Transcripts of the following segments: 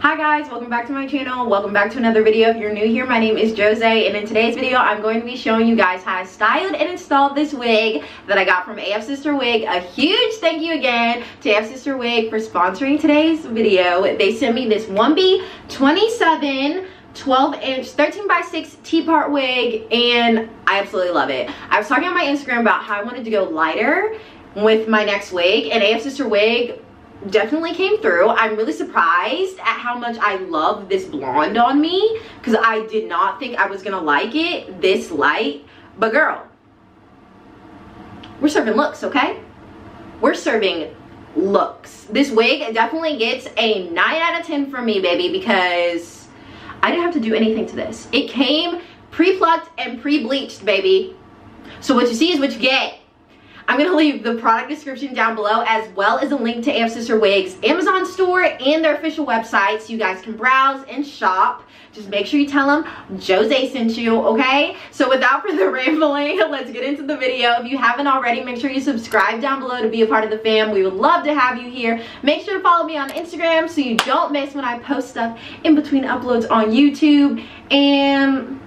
Hi guys, welcome back to my channel. Welcome back to another video. If you're new here, my name is Jose, and in today's video I'm going to be showing you guys how I styled and installed this wig that I got from Afsisterwig. A huge thank you again to Afsisterwig for sponsoring today's video. They sent me this 1B 27 12-inch 13x6 T-part wig, and I absolutely love it. I was talking on my Instagram about how I wanted to go lighter with my next wig, and Afsisterwig definitely came through. I'm really surprised at how much I love this blonde on me, because I did not think I was gonna like it this light. But girl, we're serving looks, okay? We're serving looks. This wig definitely gets a 9 out of 10 from me, baby, because I didn't have to do anything to this. It came pre-plucked and pre-bleached, baby. So what you see is what you get. I'm going to leave the product description down below, as well as a link to Afsisterwig's Amazon store and their official website, so you guys can browse and shop. Just make sure you tell them Jose sent you, okay? So without further rambling, let's get into the video. If you haven't already, make sure you subscribe down below to be a part of the fam. We would love to have you here. Make sure to follow me on Instagram so you don't miss when I post stuff in between uploads on YouTube. And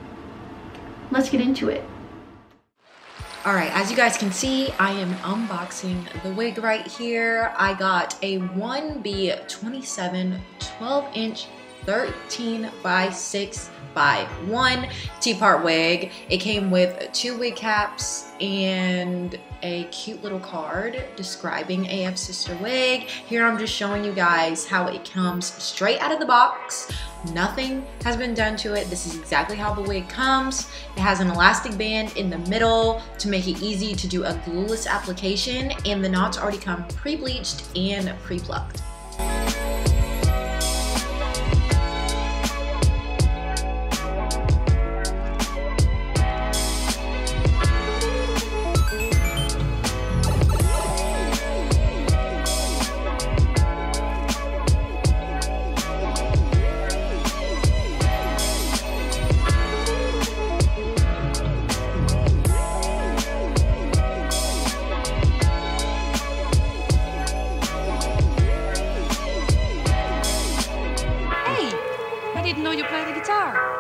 let's get into it. Alright, as you guys can see, I am unboxing the wig right here. I got a 1B 27 12-inch 13x6x1 T-part wig. It came with 2 wig caps and a cute little card describing Afsisterwig. Here I'm just showing you guys how it comes straight out of the box. Nothing has been done to it. This is exactly how the wig comes. It has an elastic band in the middle to make it easy to do a glueless application, and the knots already come pre-bleached and pre-plucked.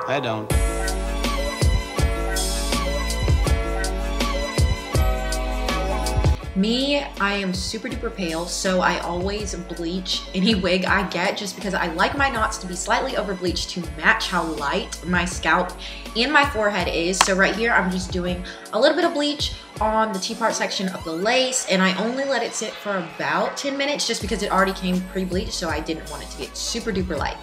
I don't. Me, I am super duper pale, so I always bleach any wig I get, just because I like my knots to be slightly over bleached to match how light my scalp and my forehead is. So right here, I'm just doing a little bit of bleach on the T-part section of the lace, and I only let it sit for about 10 minutes just because it already came pre-bleached, so I didn't want it to get super duper light.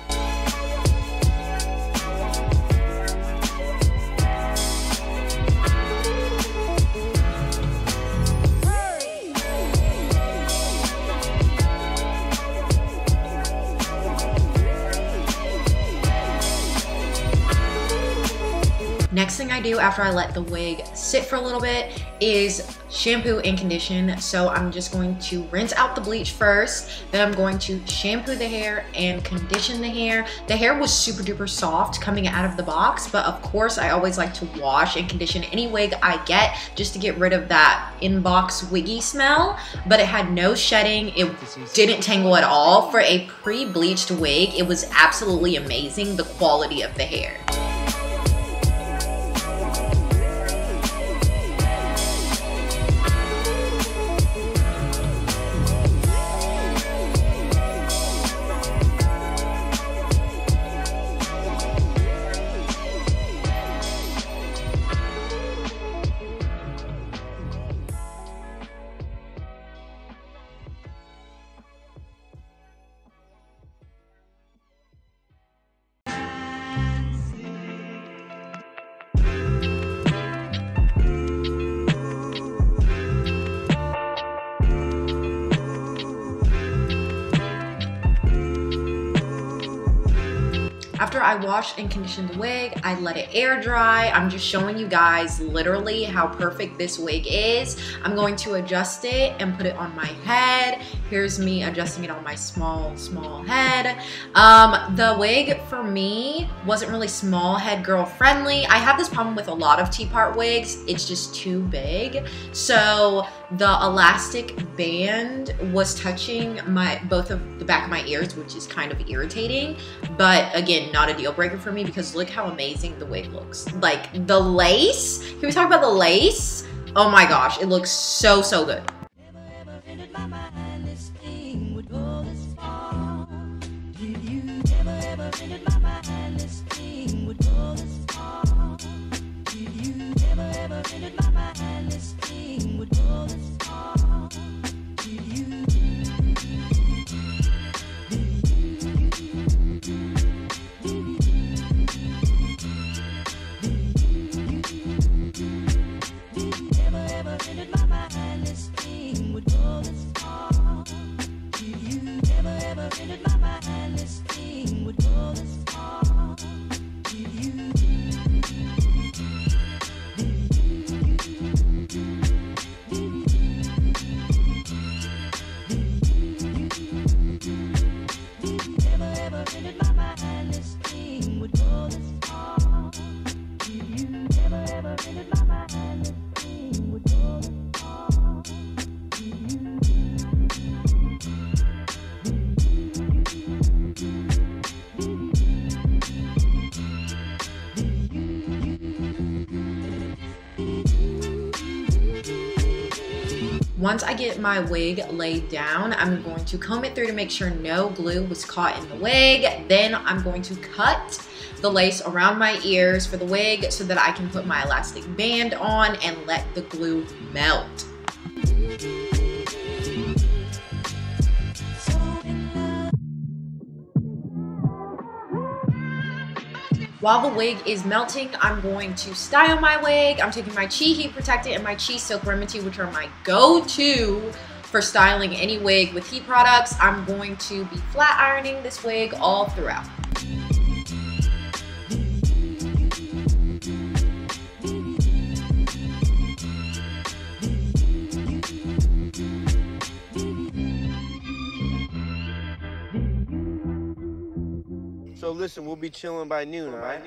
Next thing I do after I let the wig sit for a little bit is shampoo and condition. So I'm just going to rinse out the bleach first, then I'm going to shampoo the hair and condition the hair. The hair was super duper soft coming out of the box, but of course I always like to wash and condition any wig I get just to get rid of that in-box wiggy smell. But it had no shedding, it didn't tangle at all. For a pre-bleached wig, it was absolutely amazing, the quality of the hair. After I washed and conditioned the wig, I let it air dry. I'm just showing you guys literally how perfect this wig is. I'm going to adjust it and put it on my head Here's me adjusting it on my small head. The wig for me wasn't really small head girl friendly. I have this problem with a lot of T-part wigs. It's just too big. So the elastic band was touching both of the back of my ears, which is kind of irritating. But again, not a deal breaker for me because look how amazing the wig looks. Like the lace, can we talk about the lace? Oh my gosh, it looks so, so good. Once I get my wig laid down, I'm going to comb it through to make sure no glue was caught in the wig. Then I'm going to cut the lace around my ears for the wig so that I can put my elastic band on and let the glue melt. While the wig is melting, I'm going to style my wig. I'm taking my Chi Heat Protectant and my Chi Silk Remedy, which are my go-to for styling any wig with heat products. I'm going to be flat ironing this wig all throughout. So listen, we'll be chilling by noon, all right?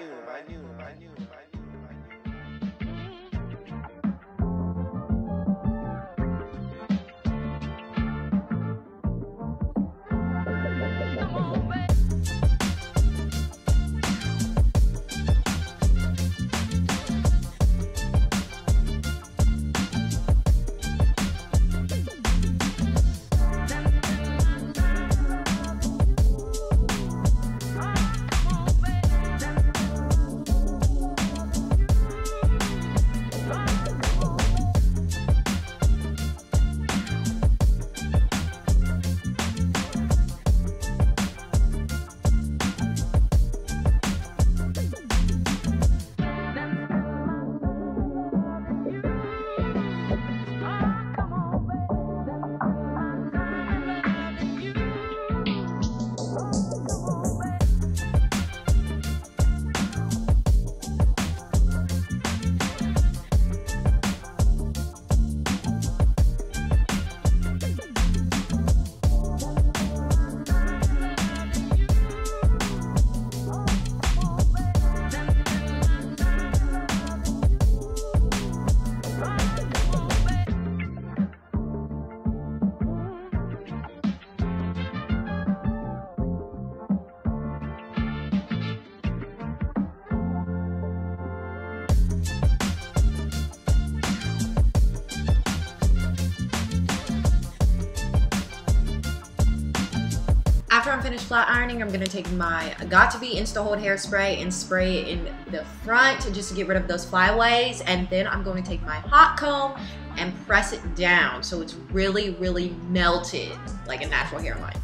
After I'm finished flat ironing, I'm gonna take my Got To Be Insta Hold hairspray and spray it in the front just to get rid of those flyaways. And then I'm going to take my hot comb and press it down so it's really, really melted like a natural hairline.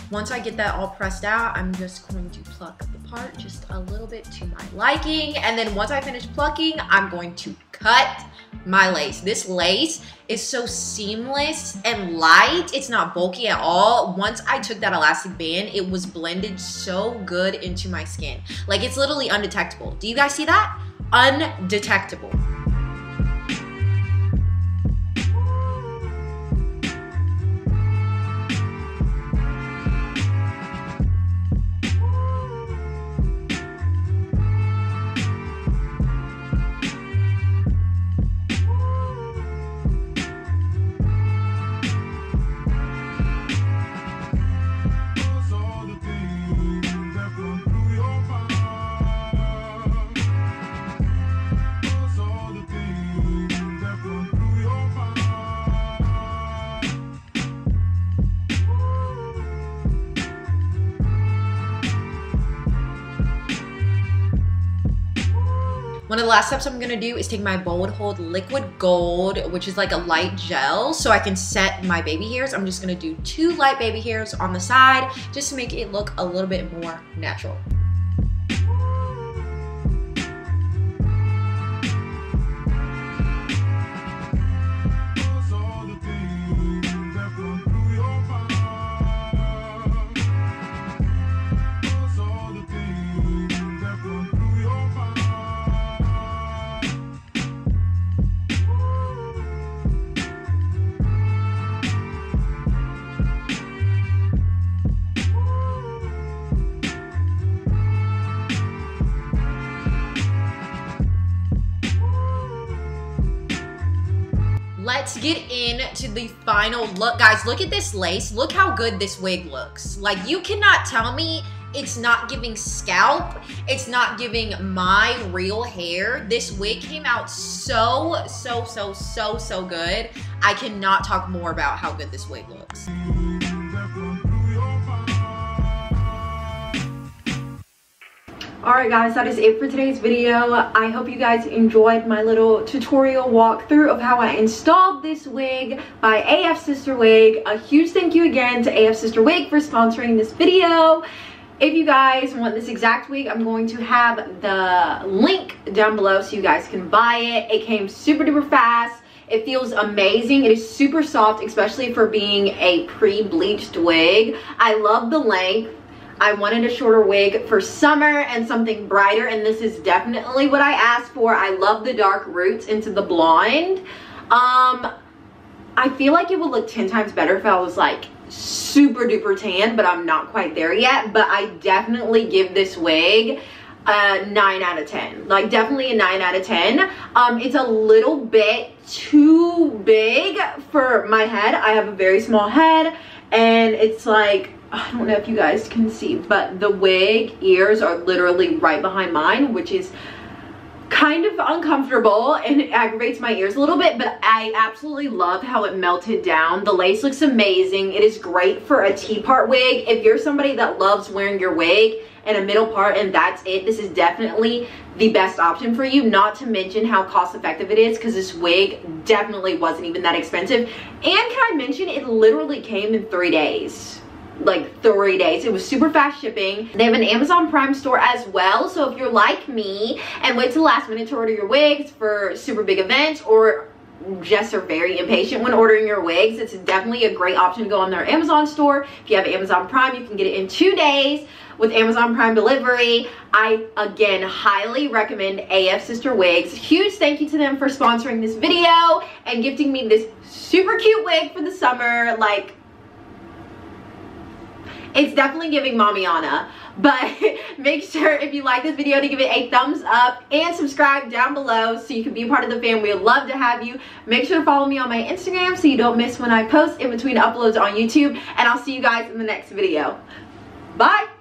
Once I get that all pressed out, I'm just going to pluck the part just a little bit to my liking. And then once I finish plucking, I'm going to cut my lace. This lace is so seamless and light. It's not bulky at all. Once I took that elastic band, it was blended so good into my skin. Like, it's literally undetectable. Do you guys see that? Undetectable. One of the last steps I'm gonna do is take my Bold Hold Liquid Gold, which is like a light gel, so I can set my baby hairs. I'm just gonna do 2 light baby hairs on the side just to make it look a little bit more natural. Let's get into the final look. Guys, look at this lace. Look how good this wig looks. Like, you cannot tell me it's not giving scalp. It's not giving my real hair. This wig came out so good. I cannot talk more about how good this wig looks. Alright guys, that is it for today's video. I hope you guys enjoyed my little tutorial walkthrough of how I installed this wig by Afsisterwig. A huge thank you again to Afsisterwig for sponsoring this video. If you guys want this exact wig, I'm going to have the link down below so you guys can buy it. It came super duper fast. It feels amazing. It is super soft, especially for being a pre-bleached wig. I love the length. I wanted a shorter wig for summer and something brighter, and this is definitely what I asked for. I love the dark roots into the blonde. I feel like it would look 10 times better if I was like super duper tan, but I'm not quite there yet. But I definitely give this wig a 9 out of 10. Like, definitely a 9 out of 10. It's a little bit too big for my head. I have a very small head, and it's like, I don't know if you guys can see, but the wig ears are literally right behind mine, which is kind of uncomfortable and it aggravates my ears a little bit, but I absolutely love how it melted down. The lace looks amazing. It is great for a T-part wig. If you're somebody that loves wearing your wig in a middle part and that's it, this is definitely the best option for you, not to mention how cost effective it is, because this wig definitely wasn't even that expensive. And can I mention, it literally came in 3 days. Like 3 days. It was super fast shipping. They have an Amazon Prime store as well, so if you're like me and wait till the last minute to order your wigs for super big events, or just are very impatient when ordering your wigs, it's definitely a great option to go on their Amazon store. If you have Amazon Prime, you can get it in 2 days with Amazon Prime delivery. I again highly recommend Afsisterwigs. Huge thank you to them for sponsoring this video and gifting me this super cute wig for the summer. Like, it's definitely giving Mamiana. But make sure, if you like this video, to give it a thumbs up and subscribe down below so you can be a part of the fam. We would love to have you. Make sure to follow me on my Instagram so you don't miss when I post in between uploads on YouTube. And I'll see you guys in the next video. Bye!